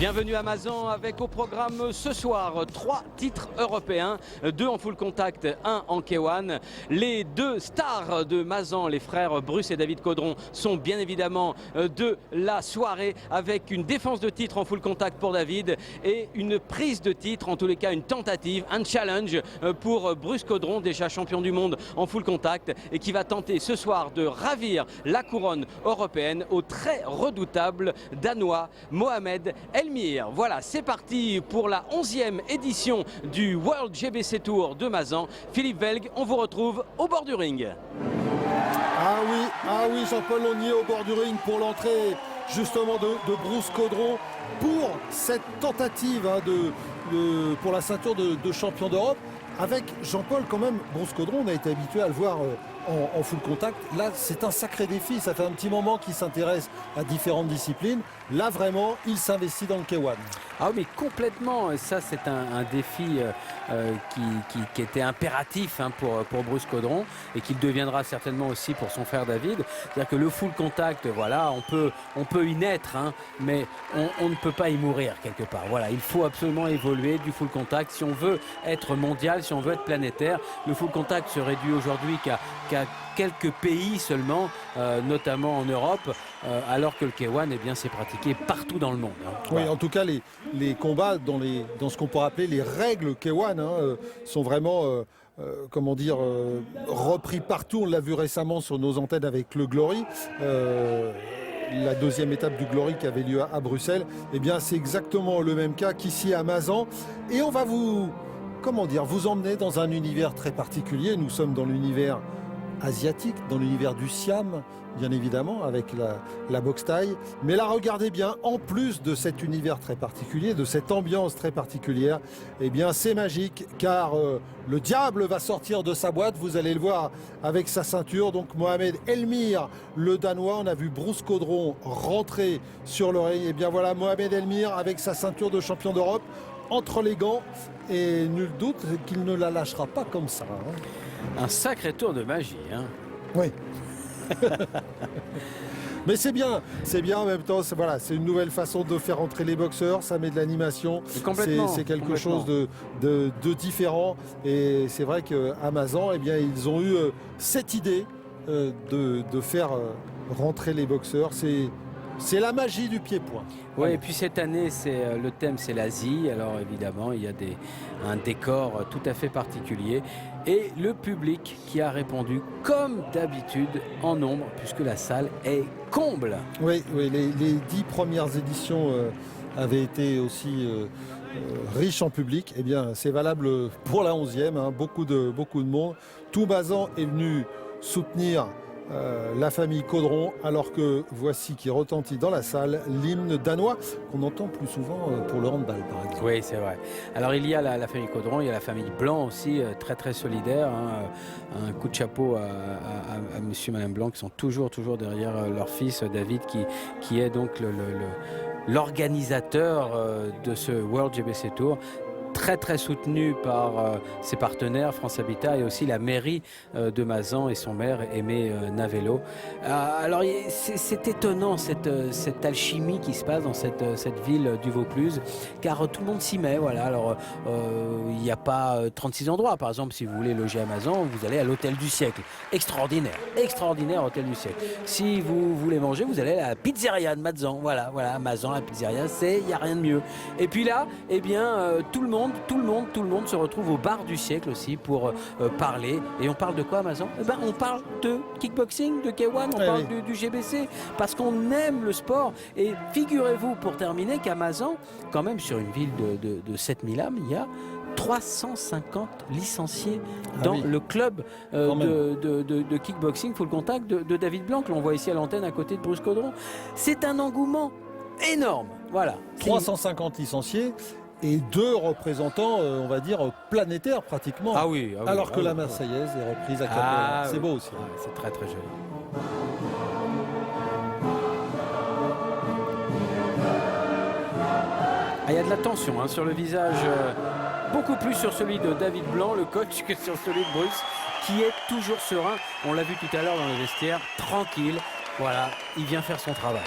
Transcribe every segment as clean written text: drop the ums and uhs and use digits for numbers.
Bienvenue à Mazan avec au programme ce soir 3 titres européens, 2 en full contact, 1 en K1. Les 2 stars de Mazan, les frères Bruce et David Caudron, sont bien évidemment de la soirée avec une défense de titre en full contact pour David et une prise de titre, en tous les cas une tentative, un challenge pour Bruce Caudron, déjà champion du monde en full contact et qui va tenter ce soir de ravir la couronne européenne au très redoutable danois Mohamed Elmir. Voilà, c'est parti pour la 11e édition du World GBC Tour de Mazan. Philippe Velg, on vous retrouve au bord du ring. Ah oui, Jean-Paul, on y est au bord du ring pour l'entrée justement de Bruce Caudron pour cette tentative pour la ceinture de champion d'Europe. Avec Jean-Paul, quand même, Bruce Caudron, on a été habitué à le voir en full contact. Là, c'est un sacré défi. Ça fait un petit moment qu'il s'intéresse à différentes disciplines. Là, vraiment, il s'investit dans le K1. Ah oui, mais complètement. Ça, c'est un défi qui était impératif pour Bruce Caudron et qu'il deviendra certainement aussi pour son frère David. C'est-à-dire que le full contact, voilà, on peut y naître, mais on ne peut pas y mourir quelque part. Voilà, il faut absolument évoluer du full contact si on veut être mondial, si on veut être planétaire. Le full contact se réduit aujourd'hui qu'à quelques pays seulement, notamment en Europe, alors que le K1, eh bien, c'est pratiqué partout dans le monde. Oui, en tout cas, les combats dans ce qu'on pourrait appeler les règles K1 sont vraiment comment dire, repris partout. On l'a vu récemment sur nos antennes avec le Glory. La deuxième étape du Glory qui avait lieu à Bruxelles. Eh bien, c'est exactement le même cas qu'ici à Mazan. Et on va vous emmener dans un univers très particulier. Nous sommes dans l'univers asiatique, dans l'univers du Siam, bien évidemment, avec la boxe thaï. Mais là, regardez bien, en plus de cet univers très particulier, de cette ambiance très particulière, eh bien, c'est magique, car le diable va sortir de sa boîte, vous allez le voir avec sa ceinture. Donc, Mohamed Elmir, le Danois, on a vu Bruce Caudron rentrer sur le ring. Eh bien, voilà, Mohamed Elmir avec sa ceinture de champion d'Europe entre les gants, et nul doute qu'il ne la lâchera pas comme ça. Un sacré tour de magie. Oui. Mais c'est bien en même temps, c'est une nouvelle façon de faire entrer les boxeurs, ça met de l'animation, c'est quelque chose de différent. Et c'est vrai qu'à Mazan, eh bien, ils ont eu cette idée de faire rentrer les boxeurs. C'est la magie du pied-point. Oui, et puis cette année, le thème, c'est l'Asie. Alors évidemment, il y a un décor tout à fait particulier. Et le public qui a répondu, comme d'habitude, en nombre, puisque la salle est comble. Oui, les 10 premières éditions avaient été aussi riches en public. Eh bien, c'est valable pour la 11e. Beaucoup de monde. Tout Mazan est venu soutenir la famille Caudron, alors que voici qui retentit dans la salle l'hymne danois qu'on entend plus souvent pour le handball, par exemple. Oui, c'est vrai. Alors il y a la famille Caudron, il y a la famille Blanc aussi, très très solidaire. Un coup de chapeau à monsieur et madame Blanc qui sont toujours derrière leur fils David qui est donc l'organisateur de ce World GBC Tour. Très soutenu par ses partenaires France Habitat et aussi la mairie de Mazan et son maire Aimé Navello. Alors c'est étonnant cette alchimie qui se passe dans cette ville du Vaucluse, car tout le monde s'y met. Voilà. Alors il n'y a pas 36 endroits. Par exemple, si vous voulez loger à Mazan, vous allez à l'hôtel du siècle. Extraordinaire hôtel du siècle. Si vous voulez manger, vous allez à la pizzeria de Mazan. Voilà, à Mazan, la pizzeria, il n'y a rien de mieux. Et puis là, eh bien, tout le monde se retrouve au bar du siècle aussi pour parler. Et on parle de quoi à Mazan? On parle de kickboxing, de K1, on parle du GBC, parce qu'on aime le sport. Et figurez-vous, pour terminer, qu'à Mazan, quand même sur une ville de 7000 âmes, il y a 350 licenciés dans le club de kickboxing full contact de David Blanc, que l'on voit ici à l'antenne à côté de Bruce Caudron. C'est un engouement énorme. Voilà. 350 licenciés et 2 représentants, on va dire, planétaires pratiquement. Alors que la Marseillaise est reprise à Capella. C'est beau aussi. C'est très joli. Il y a de la tension sur le visage, beaucoup plus sur celui de David Blanc, le coach, que sur celui de Bruce, qui est toujours serein. On l'a vu tout à l'heure dans le vestiaire, tranquille. Voilà, il vient faire son travail.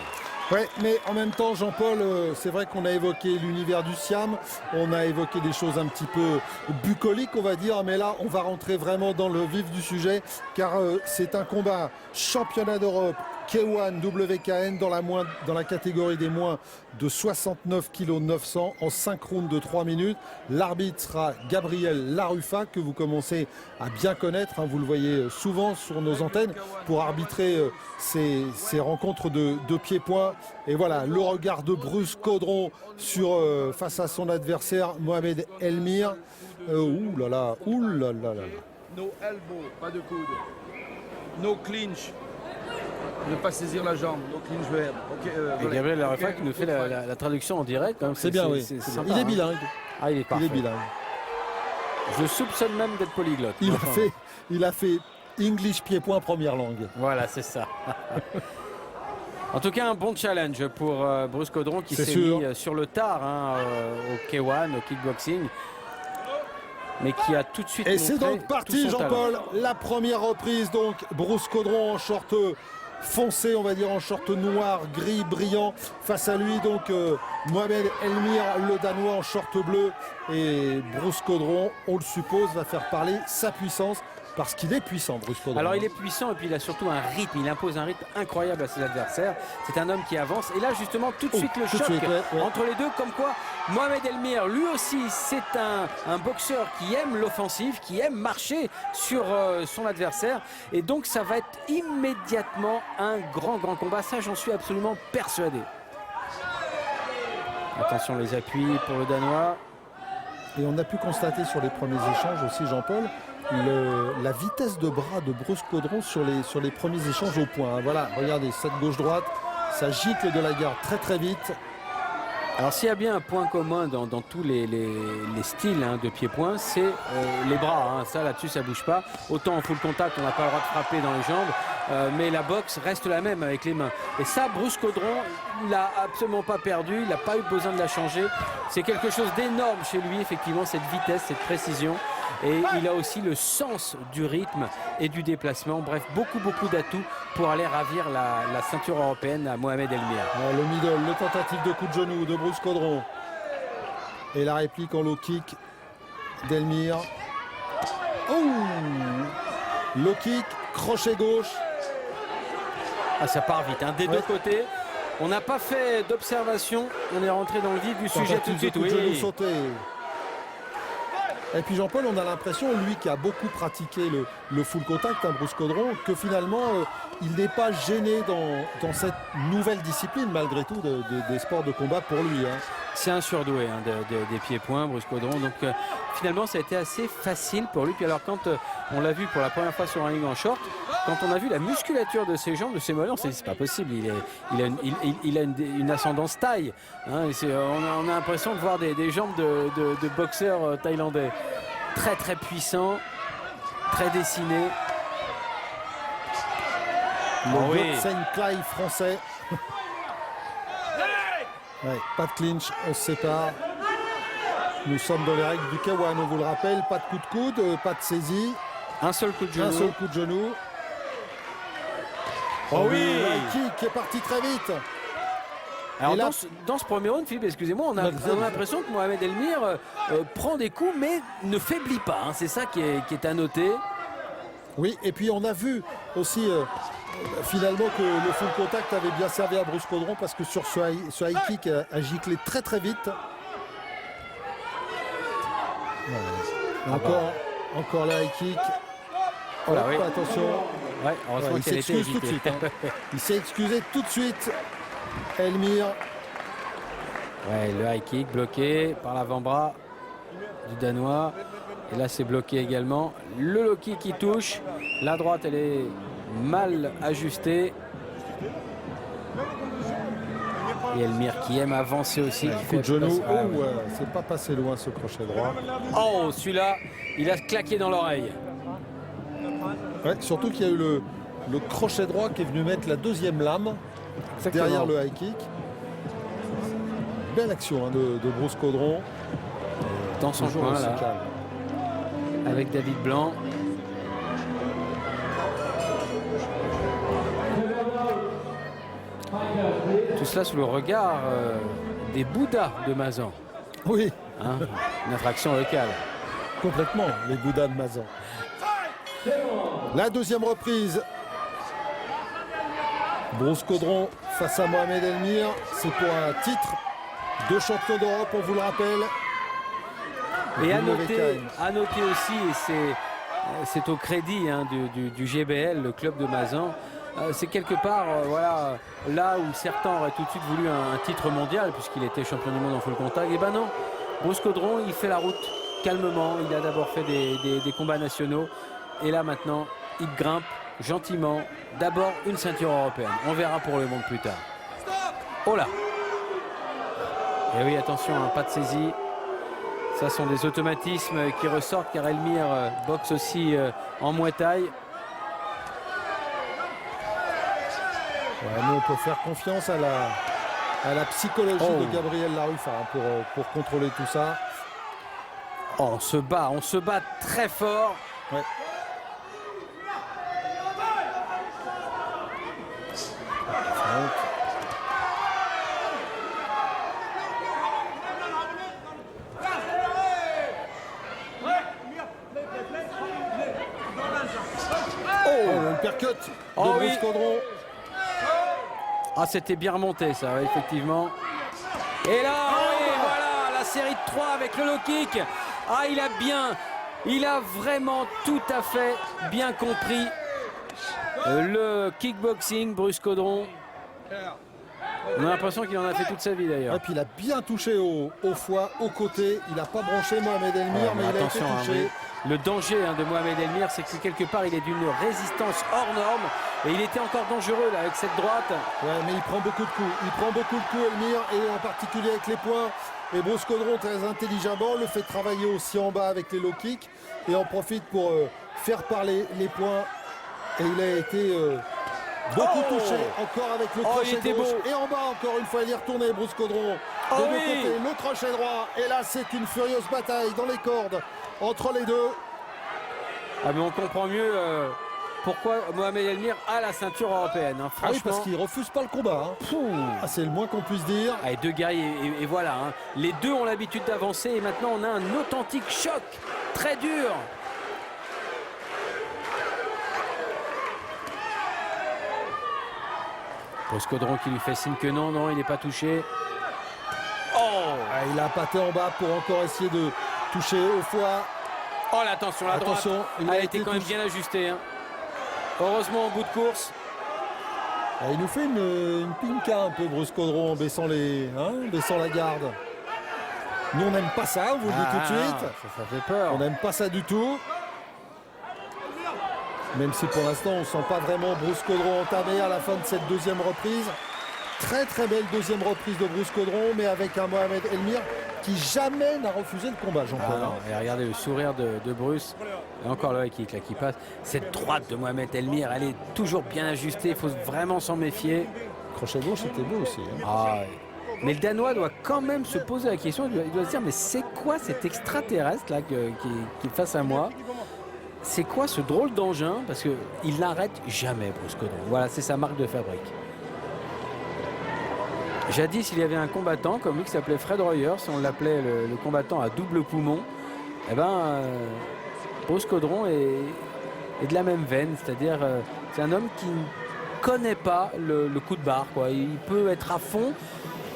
Ouais, mais en même temps, Jean-Paul, c'est vrai qu'on a évoqué l'univers du Siam, on a évoqué des choses un petit peu bucoliques, on va dire, mais là, on va rentrer vraiment dans le vif du sujet, car c'est un combat championnat d'Europe K1 WKN dans la catégorie des moins de 69 kg 900 en 5 rounds de 3 minutes. L'arbitre sera Gabriel Laruffa, que vous commencez à bien connaître, hein, vous le voyez souvent sur nos antennes, pour arbitrer ces rencontres de pied-point. Et voilà, le regard de Bruce Caudron face à son adversaire Mohamed Elmir. Ouh là là, ouh là là là. No elbow, pas de coude. No clinch. Ne pas saisir la jambe. No clinch verb. Et Gabriel Laruffa qui nous fait la traduction en direct. C'est bien, oui. Sympa, il est bilingue. Ah, il est parfait. Il est bilingue. Je soupçonne même d'être polyglotte. Il a fait English pied-point première langue. Voilà, c'est ça. En tout cas, un bon challenge pour Bruce Caudron qui s'est mis sur le tard au K1, au kickboxing. Mais qui a tout de suite. Et c'est donc parti, Jean-Paul. La première reprise, donc Bruce Caudron en short foncé, on va dire en short noir, gris, brillant. Face à lui, donc Mohamed Elmir, le Danois en short bleu. Et Bruce Caudron, on le suppose, va faire parler sa puissance. Parce qu'il est puissant, Bruce Caudron. Alors il est puissant et puis il a surtout un rythme, il impose un rythme incroyable à ses adversaires. C'est un homme qui avance et là justement tout de suite le choc entre les deux, comme quoi Mohamed Elmir, lui aussi c'est un boxeur qui aime l'offensive, qui aime marcher sur son adversaire et donc ça va être immédiatement un grand combat, ça j'en suis absolument persuadé. Attention les appuis pour le Danois. Et on a pu constater sur les premiers échanges aussi, Jean-Paul, la vitesse de bras de Bruce Caudron sur les premiers échanges au point. Voilà, regardez, cette gauche-droite, ça gicle de la garde très très vite. Alors s'il y a bien un point commun dans tous les styles de pied-point, c'est les bras. Ça là-dessus ça bouge pas. Autant en full contact on n'a pas le droit de frapper dans les jambes, mais la boxe reste la même avec les mains. Et ça Bruce Caudron, il n'a absolument pas perdu, il n'a pas eu besoin de la changer. C'est quelque chose d'énorme chez lui, effectivement, cette vitesse, cette précision. Et il a aussi le sens du rythme et du déplacement. Bref, beaucoup d'atouts pour aller ravir la ceinture européenne à Mohamed Elmir. Le middle, le tentative de coup de genou de Bruce Caudron. Et la réplique en low kick d'Elmir. Oh, low kick, crochet gauche. Ah, ça part vite, des deux côtés. On n'a pas fait d'observation. On est rentré dans le vif du sujet tout de suite. Oui. Genou sauté. Et puis Jean-Paul, on a l'impression, lui qui a beaucoup pratiqué le full contact, Bruce Caudron, que finalement, il n'est pas gêné dans cette nouvelle discipline, malgré tout, des sports de combat pour lui. C'est un surdoué des pieds-points, Bruce Caudron. Donc finalement, ça a été assez facile pour lui. Puis alors, quand on l'a vu pour la première fois sur un ring en short, quand on a vu la musculature de ses jambes, de ses mollets, on s'est dit c'est pas possible. Il a une ascendance taille. On a l'impression de voir des jambes de boxeurs thaïlandais. Très très puissant, très dessiné. Le Sen Klai français. Ouais, pas de clinch, on se sépare. Nous sommes dans les règles du K1, on vous le rappelle. Pas de coup de coude, pas de saisie. Un seul coup de genou. Un seul coup de genou. Oh oui, le kick qui est parti très vite. Alors dans ce premier round, Philippe, excusez-moi, on a l'impression que Mohamed Elmir prend des coups mais ne faiblit pas. C'est ça qui est à noter. Oui, et puis on a vu aussi finalement que le full contact avait bien servi à Bruce Caudron parce que sur ce high kick a giclé très très vite. Encore le high kick. Voilà, oui. Attention. Ouais, il s'excuse tout de suite. Il s'est excusé tout de suite. Elmir. Ouais, le high kick bloqué par l'avant-bras du Danois. Et là, c'est bloqué également. Le low kick qui touche. La droite, elle est mal ajustée. Et Elmir qui aime avancer aussi. Coup de genou. C'est pas passé loin ce crochet droit. Oh, celui-là, il a claqué dans l'oreille. Ouais, surtout qu'il y a eu le crochet droit qui est venu mettre la deuxième lame. Exactement. Derrière le high kick. Belle action de Bruce Caudron. Dans son coin là. Avec David Blanc. Tout cela sous le regard des Bouddhas de Mazan. Oui, Hein, une attraction locale. complètement, les Bouddhas de Mazan. La deuxième reprise. Bruce Caudron face à Mohamed Elmir. C'est pour un titre de champion d'Europe, on vous le rappelle. Et à Bruno noter Vecchiane. aussi, et c'est au crédit hein, du GBL, le club de Mazan, c'est quelque part voilà, là où certains auraient tout de suite voulu un titre mondial, puisqu'il était champion du monde en full contact. Et ben non, Bruce Caudron, il fait la route calmement. Il a d'abord fait des combats nationaux. Et là maintenant, il grimpe gentiment. D'abord une ceinture européenne. On verra pour le monde plus tard. Oh là! Et oui, attention, hein, pas de saisie. Ça sont des automatismes qui ressortent car Elmir boxe aussi en Muay Thai. Ouais, nous, on peut faire confiance à la psychologie de Gabriel Laruffa hein, pour contrôler tout ça. Oh, on se bat très fort. Ouais. Une percute de Oh oui. Bruce Caudron. Ah, c'était bien remonté ça, ouais, effectivement. Et là, oui, voilà, la série de 3 avec le low kick. Ah, il a vraiment tout à fait bien compris le kickboxing, Bruce Caudron. On a l'impression qu'il en a fait toute sa vie d'ailleurs. Et puis il a bien touché au foie, au côté. Il n'a pas branché Mohamed Elmir, mais il a été attention, hein, touché. oui. Le danger hein, de Mohamed Elmir, c'est que quelque part, il est d'une résistance hors norme. Et il était encore dangereux là, avec cette droite. Ouais, mais il prend beaucoup de coups. Il prend beaucoup de coups, Elmir, et en particulier avec les poings. Et Bruce Caudron, très intelligemment, le fait travailler aussi en bas avec les low kicks. Et en profite pour faire parler les poings. Et il a été beaucoup touché, encore avec le crochet il était gauche. beau. Et en bas, encore une fois, il est retourné, Bruce Caudron. Oh De deux oui. côtés, le crochet droit. Et là, c'est une furieuse bataille dans les cordes entre les deux. Ah, mais on comprend mieux pourquoi Mohamed Elmir a la ceinture européenne. Hein. Ah oui, Franchement, parce qu'il refuse pas le combat. Hein. pouh. Ah, c'est le moins qu'on puisse dire. Allez, deux guerriers et voilà. Hein. Les deux ont l'habitude d'avancer et maintenant on a un authentique choc très dur. Bruce Caudron qui lui fait signe que non, il n'est pas touché. Oh, Ah, il a pâté en bas pour encore essayer de toucher au foie. oh l'attention, la droite. Attention, il Elle a a été été quand même touché. bien ajustée. Hein. Heureusement en bout de course. Ah, il nous fait une pinka un peu, Bruce Caudron, en baissant, baissant la garde. Nous, on n'aime pas ça, on vous le dit tout de suite. Ça fait peur. On n'aime pas ça du tout. Même si pour l'instant, on ne sent pas vraiment Bruce Caudron entamé à la fin de cette deuxième reprise. Très très belle deuxième reprise de Bruce Caudron, mais avec un Mohamed Elmir qui jamais n'a refusé le combat, Jean-Paul. Ah non, et regardez le sourire de Bruce. Et encore le high kick là, qui passe. Cette droite de Mohamed Elmir, elle est toujours bien ajustée. Il faut vraiment s'en méfier. Crochet gauche, c'était beau aussi. Hein. Ah, mais le Danois doit quand même se poser la question. Il doit se dire, mais c'est quoi cet extraterrestre là qui est face à moi? C'est quoi ce drôle d'engin? Parce qu'il n'arrête jamais, Bruce Caudron. Voilà, c'est sa marque de fabrique. Jadis, il y avait un combattant comme lui qui s'appelait Fred Reuers. On l'appelait le combattant à double poumon. Eh ben, Bruce Caudron est de la même veine. C'est-à-dire, c'est un homme qui ne connaît pas le coup de barre, quoi. Il peut être à fond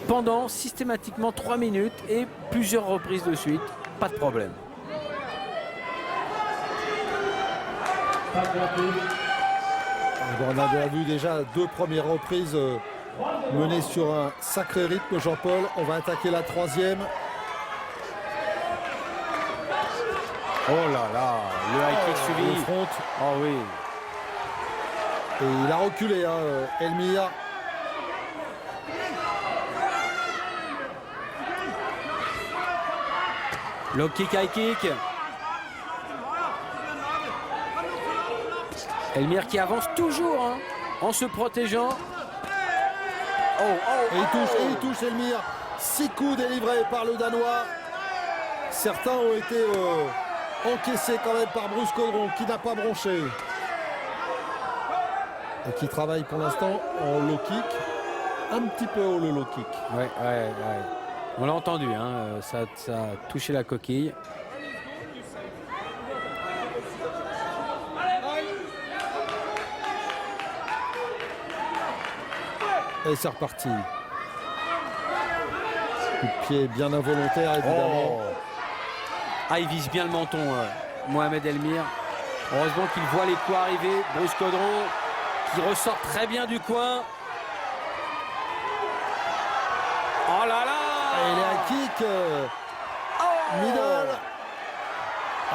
pendant systématiquement 3 minutes et plusieurs reprises de suite. Pas de problème. On avait vu déjà 2 premières reprises menées sur un sacré rythme, Jean-Paul. On va attaquer la 3e. Oh là là, le high kick suivi. Le front. Oh oui. Et il a reculé, hein, Elmir. Low kick, high kick. Elmir qui avance toujours hein, en se protégeant. Et il touche Elmir. 6 coups délivrés par le Danois. Certains ont été encaissés quand même par Bruce Caudron qui n'a pas bronché. Et qui travaille pour l'instant en low kick. un petit peu haut le low kick. Ouais. On l'a entendu, hein, ça a touché la coquille. Et c'est reparti. Coup de pied bien involontaire, évidemment. Ah, il vise bien le menton, Mohamed Elmir. Heureusement qu'il voit les coups arriver. Bruce Caudron qui ressort très bien du coin. Oh là là! Et il y a un kick. Middle.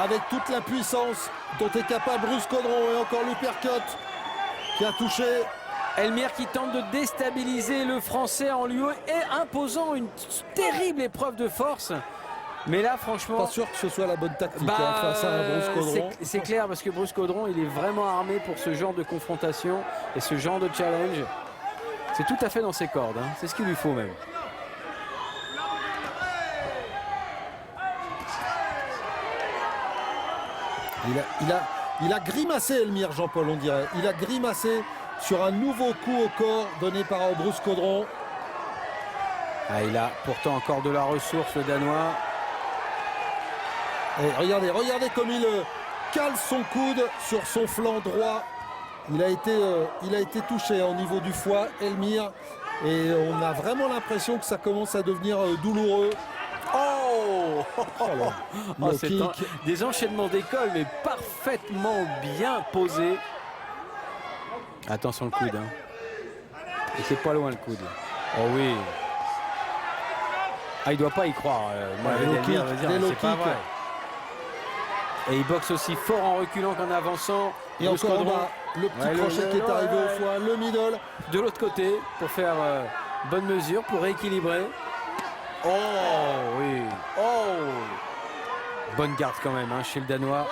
Avec toute la puissance dont est capable Bruce Caudron. Et encore l'uppercut qui a touché. Elmir qui tente de déstabiliser le Français en lui imposant une terrible épreuve de force. Mais là, franchement... Pas sûr que ce soit la bonne tactique face à un Bruce Caudron. C'est clair, parce que Bruce Caudron, il est vraiment armé pour ce genre de confrontation et ce genre de challenge. C'est tout à fait dans ses cordes, hein. C'est ce qu'il lui faut même. Il a grimacé, Elmir, Jean-Paul, on dirait. Il a grimacé sur un nouveau coup au corps donné par Bruce Caudron. Ah, il a pourtant encore de la ressource, le Danois. Et regardez comme il cale son coude sur son flanc droit. Il a été touché au niveau du foie, Elmir. Et on a vraiment l'impression que ça commence à devenir douloureux. C'est des enchaînements d'école, mais parfaitement bien posés. Attention le coude. Hein. Et c'est pas loin le coude. Oh oui. Ah, il doit pas y croire. C'est pas vrai. Et il boxe aussi fort en reculant qu'en avançant. Et encore en bas, le petit crochet qui est arrivé au foie, le middle. De l'autre côté, pour faire bonne mesure, pour rééquilibrer. Oh oui. Oh. Bonne garde quand même, hein, chez le Danois.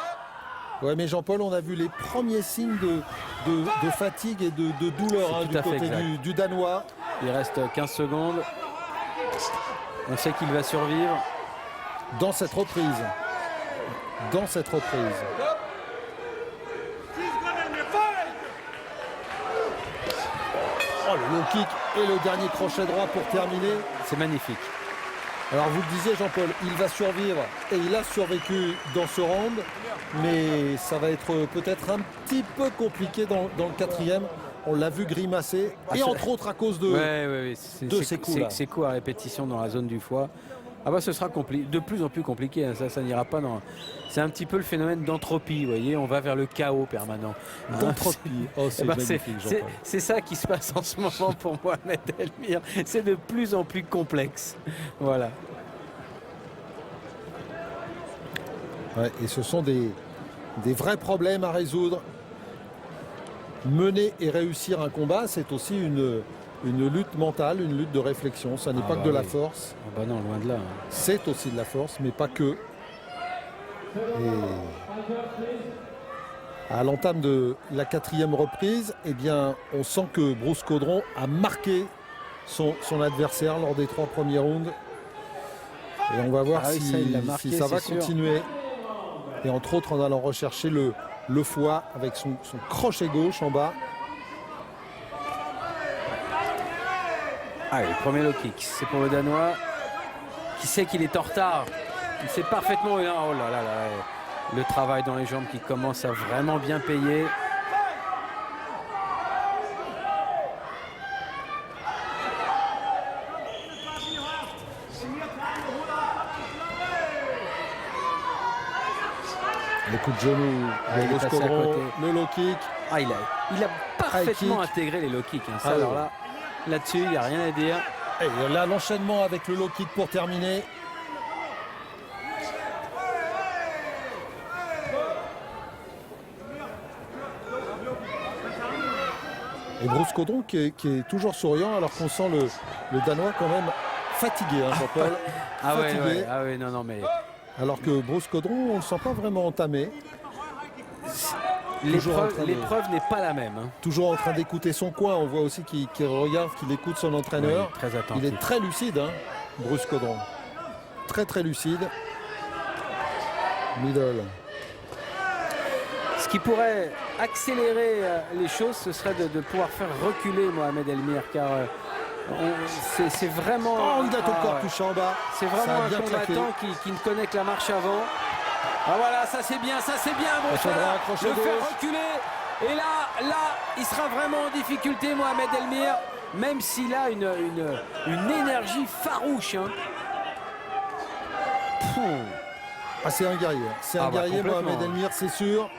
Ouais, mais Jean-Paul, on a vu les premiers signes de fatigue et de douleur, hein, du côté du Danois. Il reste 15 secondes. On sait qu'il va survivre. Dans cette reprise. Oh, le low kick et le dernier crochet droit pour terminer. C'est magnifique. Alors vous le disiez, Jean-Paul, il va survivre et il a survécu dans ce round. Mais ça va être peut-être un petit peu compliqué dans le quatrième. On l'a vu grimacer, et entre autres à cause de ces coups-là. Ces coups à répétition dans la zone du foie. Ah bah ce sera de plus en plus compliqué, hein. Ça n'ira pas dans... C'est un petit peu le phénomène d'entropie, vous voyez, on va vers le chaos permanent. D'entropie, c'est magnifique, Jean-Paul. C'est ça qui se passe en ce moment pour Mohamed Elmir. C'est de plus en plus complexe. Voilà. Ouais, et ce sont des vrais problèmes à résoudre. Mener et réussir un combat, c'est aussi une lutte mentale, une lutte de réflexion. Ça n'est pas que de la force. Ah bah non, loin de là. Hein. C'est aussi de la force, mais pas que. Et à l'entame de la quatrième reprise, eh bien, on sent que Bruce Caudron a marqué son adversaire lors des 3 premiers rounds. Et on va voir si ça va continuer. Et entre autres en allant rechercher le foie avec son crochet gauche en bas. Allez, le premier low kick, c'est pour le Danois qui sait qu'il est en retard. Il sait parfaitement. Oh là là là, le travail dans les jambes qui commence à vraiment bien payer. Le coup de genou, le low kick. Ah, il a parfaitement intégré les low kicks. Hein. Ça, alors là-dessus, il n'y a rien à dire. Et là, l'enchaînement avec le low kick pour terminer. Et Bruce Caudron qui est toujours souriant alors qu'on sent le Danois quand même fatigué, hein, Jean-Paul. Fatigué. Ah ouais, non, mais... Alors que Bruce Caudron, on ne le sent pas vraiment entamé. L'épreuve n'est pas la même. Hein. Toujours en train d'écouter son coin. On voit aussi qu'il regarde, qu'il écoute son entraîneur. Oui, très attentif. Il est très lucide, hein, Bruce Caudron. Très très lucide. Middle. Ce qui pourrait accélérer les choses, ce serait de pouvoir faire reculer Mohamed Elmir. Car C'est vraiment... Oh, il a tout le corps ouais. touché en bas. C'est Ça vraiment a un bien claqué. combattant qui ne connaît que la marche avant. Ah voilà, ça c'est bien, Bruce. faudra Voilà, accrocher le faire gauche. reculer. Et là, il sera vraiment en difficulté, Mohamed Elmir, même s'il a une énergie farouche. Hein. Ah, c'est un guerrier. C'est un Ah bah, guerrier, complètement. Mohamed Elmir, c'est sûr.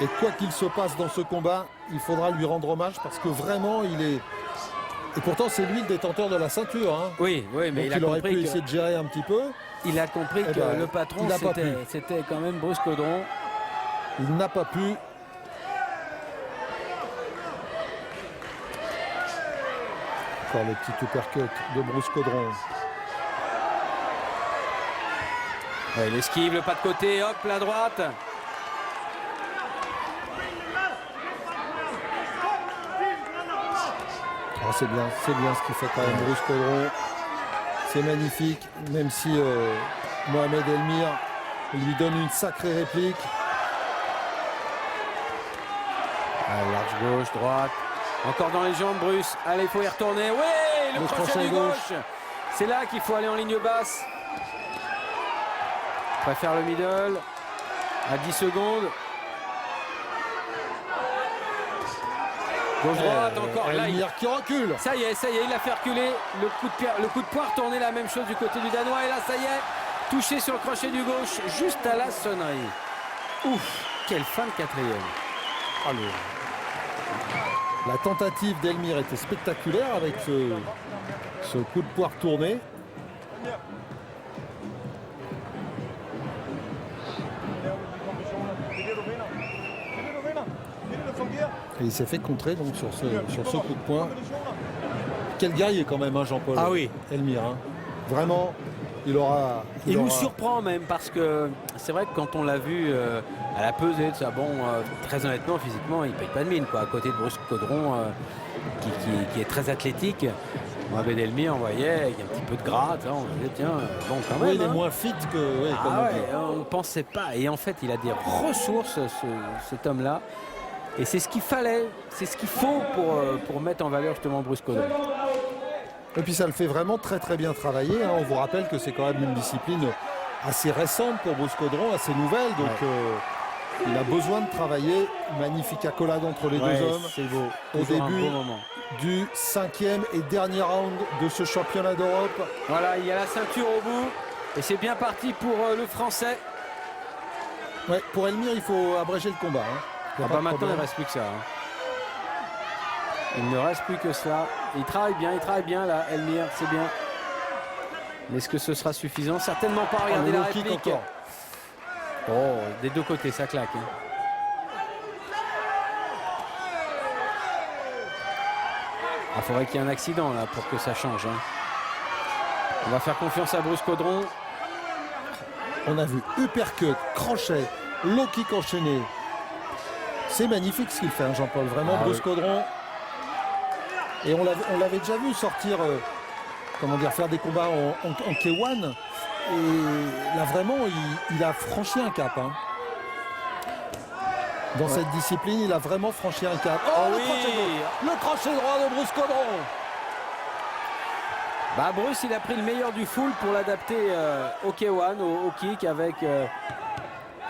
Et quoi qu'il se passe dans ce combat, il faudra lui rendre hommage parce que vraiment, il est... Et pourtant, c'est lui le détenteur de la ceinture. Hein. Oui, mais Donc, il a il aurait pu compris essayer de gérer un petit peu. il a compris Eh que ben, le patron, il n'a pas pu. c'était quand même Bruce Caudron. Il n'a pas pu. Encore le petit uppercut de Bruce Caudron. Ouais, il esquive, le pas de côté, hop, la droite. Ah, c'est bien ce qu'il fait quand même Bruce Caudron. C'est magnifique, même si Mohamed Elmir lui donne une sacrée réplique. Ah, large gauche, droite. Encore dans les jambes, Bruce. Allez, il faut y retourner. Oui, le crochet du gauche. C'est là qu'il faut aller en ligne basse. Préfère le middle. À 10 secondes. Gauche-droite, encore. Là, Elmir qui recule. ça y est, il a fait reculer. Le coup de poing retourné, la même chose du côté du Danois. Et là, ça y est, touché sur le crochet du gauche, juste à la sonnerie. Ouf, quelle fin de quatrième. La tentative d'Elmir était spectaculaire avec ce coup de poing retourné. Et il s'est fait contrer donc sur ce coup de poing. Quel guerrier quand même, hein, Jean-Paul. Ah oui. Elmir. Hein. Vraiment, il aura... Il aura- nous surprend même parce que c'est vrai que quand on l'a vu à la pesée de ça, bon, très honnêtement, physiquement, il paye pas de mine, quoi. À côté de Bruce Caudron, qui est très athlétique, Mohamed Elmir, on voyait, il y a un petit peu de gratte, hein, on se disait, tiens, bon, quand même. Oui, il est hein. moins fit que... Oui, comme Ah on ouais, dit. on ne pensait pas. Et en fait, il a des ressources, cet homme-là. Et c'est ce qu'il fallait, c'est ce qu'il faut pour mettre en valeur justement Bruce Caudron. Et puis ça le fait vraiment très très bien travailler. Hein. On vous rappelle que c'est quand même une discipline assez récente pour Bruce Caudron, assez nouvelle. Donc il a besoin de travailler. Magnifique accolade entre les deux hommes. C'est beau. Au Toujours un début beau moment. du 5e et dernier round de ce championnat d'Europe. Voilà, il y a la ceinture au bout. Et c'est bien parti pour le Français. Ouais, pour Elmir, il faut abréger le combat. Hein. Il y a Ah pas bah de maintenant, il problème. ne reste plus que ça. Hein. Il ne reste plus que cela. Il travaille bien là, Elmir, c'est bien. Mais est-ce que ce sera suffisant? Certainement pas. Regardez le la low kick réplique. encore. Oh, des deux côtés, ça claque. Hein. Il faudrait qu'il y ait un accident là pour que ça change. Hein. On va faire confiance à Bruce Caudron. On a vu uppercut, crochet, low kick enchaîné. C'est magnifique ce qu'il fait, hein, Jean-Paul. Vraiment, Ah Bruce oui. Caudron. Et on l'avait déjà vu sortir, faire des combats en K1. Et là, vraiment, il a franchi un cap. Hein. Dans cette discipline, il a vraiment franchi un cap. Oh, Oh le oui. crochet gauche. Le crochet droit de Bruce Caudron. Bah, Bruce, il a pris le meilleur du full pour l'adapter au K1, au kick, avec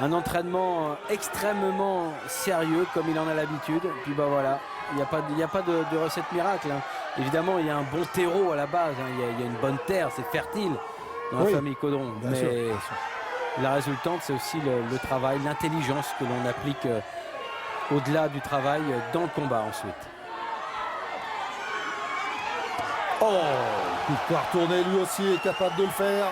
un entraînement extrêmement sérieux, comme il en a l'habitude. Puis bah voilà, il n'y a pas de recette miracle. Hein. Évidemment, il y a un bon terreau à la base, hein. Il y a une bonne terre, c'est fertile dans la famille Caudron. Bien Mais sûr, bien sûr. la résultante, c'est aussi le travail, l'intelligence que l'on applique au-delà du travail dans le combat ensuite. Oh, il peut retourner, lui aussi est capable de le faire.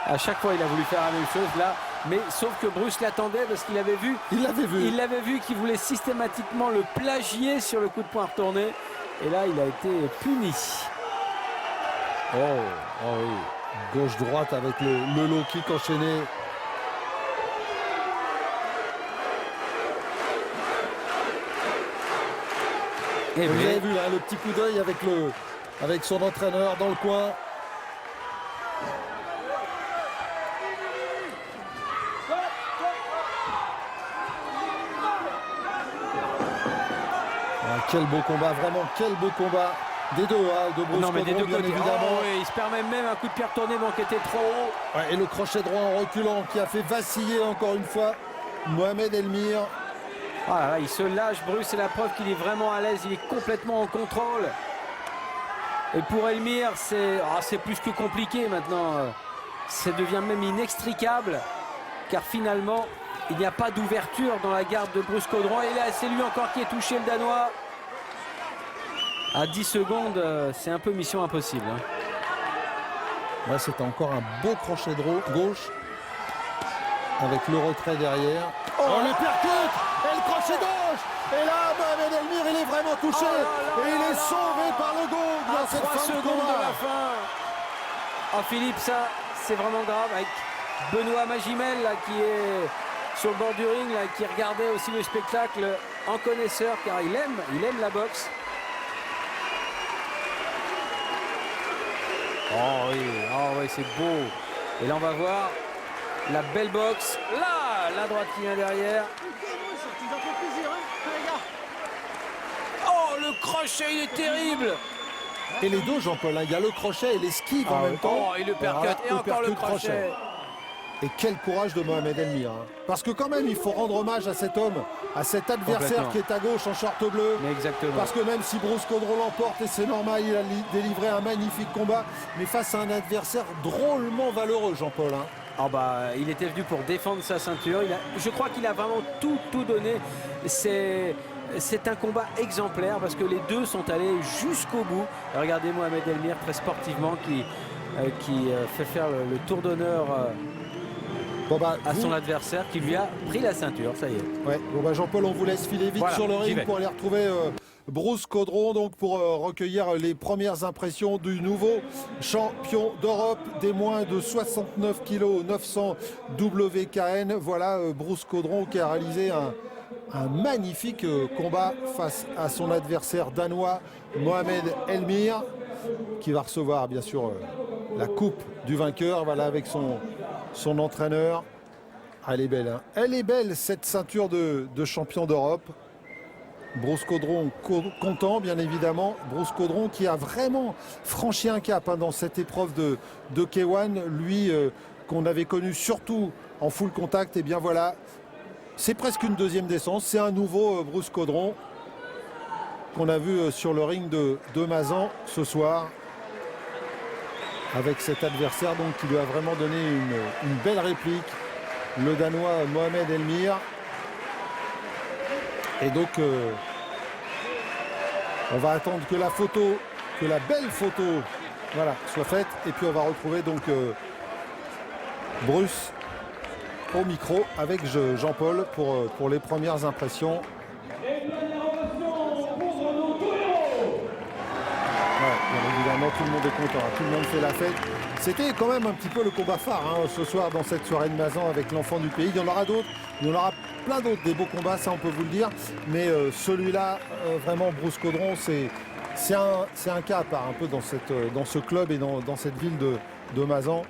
À chaque fois, il a voulu faire la même chose là, mais sauf que Bruce l'attendait parce qu'il avait vu. Il l'avait vu. Il l'avait vu qu'il voulait systématiquement le plagier sur le coup de poing retourné. Et là, il a été puni. Oh oui. Gauche-droite avec le low kick enchaîné. Et Vous mais- avez vu là, le petit coup d'œil avec son entraîneur dans le coin. quel beau combat, vraiment quel beau combat des deux, hein, de Bruce Non, mais des Codron, deux bien côtés. évidemment. Oh, oui, il se permet même un coup de pierre tourné, bon, qui était trop haut. Ouais, et le crochet droit en reculant qui a fait vaciller encore une fois Mohamed Elmir. Ah là là, il se lâche, Bruce, c'est la preuve qu'il est vraiment à l'aise, il est complètement en contrôle. Et pour Elmir, c'est plus que compliqué maintenant. Ça devient même inextricable, car finalement, il n'y a pas d'ouverture dans la garde de Bruce Codron. Et là, c'est lui encore qui est touché, le Danois. À 10 secondes, c'est un peu mission impossible. Hein. Là, c'était encore un beau crochet gauche avec le retrait derrière. Oh, le percute et le crochet gauche. Et là, Mohamed Elmir, il est vraiment touché. Et il est sauvé par le gong dans cette 3 fin de secondes combat. de la fin. Ah, Philippe, ça, c'est vraiment grave. Avec Benoît Magimel, là, qui est sur le bord du ring, là, qui regardait aussi le spectacle en connaisseur, car il aime la boxe. Oh oui, c'est beau. Et là, on va voir la belle boxe. Là, la droite qui vient derrière. Oh, le crochet, il est terrible. Et les deux, Jean-Paul, hein, il y a le crochet et l'esquive en même temps. Oh, et le percut, et encore le crochet. Et quel courage de Mohamed Elmir. Hein. Parce que quand même, il faut rendre hommage à cet homme, à cet adversaire qui est à gauche en short bleu. Mais exactement. Parce que même si Bruce Codron l'emporte, et c'est normal, il a délivré un magnifique combat, mais face à un adversaire drôlement valeureux, Jean-Paul. Hein. Ah bah, il était venu pour défendre sa ceinture. Je crois qu'il a vraiment tout donné. C'est un combat exemplaire parce que les deux sont allés jusqu'au bout. Regardez Mohamed Elmir très sportivement qui fait faire le tour d'honneur à son adversaire qui lui a pris la ceinture, ça y est. Ouais. Bon bah Jean-Paul, on vous laisse filer vite sur le ring pour aller retrouver Bruce Codron, donc pour recueillir les premières impressions du nouveau champion d'Europe des moins de 69 kg 900 WKN. Voilà Bruce Codron qui a réalisé un magnifique combat face à son adversaire danois Mohamed Elmir, qui va recevoir bien sûr la coupe du vainqueur, voilà, avec son entraîneur. Elle est belle, hein. Elle est belle cette ceinture de champion d'Europe. Bruce Codron content bien évidemment. Bruce Codron qui a vraiment franchi un cap dans cette épreuve de K1. Lui qu'on avait connu surtout en full contact, et bien voilà. C'est presque une deuxième descente. C'est un nouveau Bruce Codron qu'on a vu sur le ring de Mazan ce soir. Avec cet adversaire donc, qui lui a vraiment donné une belle réplique. Le Danois Mohamed Elmir. Et donc, on va attendre que la belle photo, voilà, soit faite. Et puis on va retrouver donc Bruce au micro avec Jean-Paul pour les premières impressions. Ouais, bien évidemment, tout le monde est content, tout le monde fait la fête. C'était quand même un petit peu le combat phare ce soir dans cette soirée de Mazan avec l'enfant du pays. Il y en aura d'autres, il y en aura plein d'autres, des beaux combats, ça on peut vous le dire. Mais celui-là, vraiment Bruce Codron, c'est un cas à part un peu dans ce club et dans cette ville de Mazan.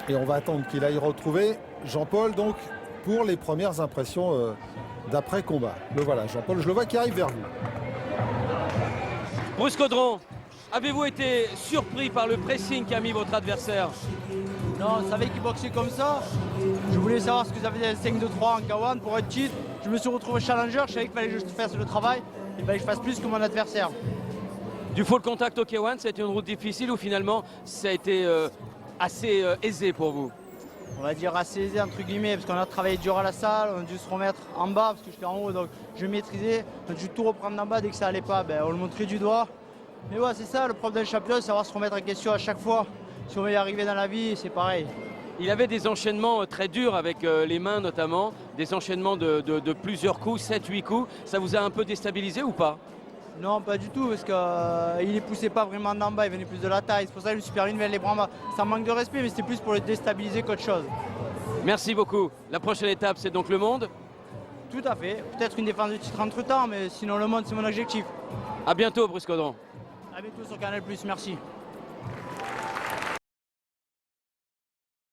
Et on va attendre qu'il aille retrouver Jean-Paul donc pour les premières impressions d'après combat. Le voilà, Jean-Paul, je le vois qui arrive vers vous. Bruce Codron, avez-vous été surpris par le pressing qu'a mis votre adversaire? Non, on savait qu'il boxait comme ça. Je voulais savoir ce que ça faisait 5-2-3 en K1 pour être cheat. Je me suis retrouvé challenger, je savais qu'il fallait que je fasse le travail et que je fasse plus que mon adversaire. Du full contact au K1, c'était une route difficile ou finalement ça a été assez aisé pour vous? On va dire assez aisé entre guillemets, parce qu'on a travaillé dur à la salle, on a dû se remettre en bas parce que j'étais en haut, donc je maîtrisais. On a dû tout reprendre en bas dès que ça allait pas, on le montrait du doigt. Mais ouais, c'est ça, le problème d'un champion, c'est savoir se remettre en question à chaque fois. Si on veut y arriver dans la vie, c'est pareil. Il avait des enchaînements très durs avec les mains notamment, des enchaînements de plusieurs coups, 7-8 coups. Ça vous a un peu déstabilisé ou pas? Non, pas du tout, parce qu'il ne poussait pas vraiment d'en bas, il venait plus de la taille. C'est pour ça que je me suis permis de mettre les bras en bas. Ça manque de respect, mais c'était plus pour le déstabiliser qu'autre chose. Merci beaucoup. La prochaine étape, c'est donc le monde? Tout à fait. Peut-être une défense de titre entre-temps, mais sinon le monde, c'est mon objectif. À bientôt, Bruce Codron. À bientôt sur Canal+, merci.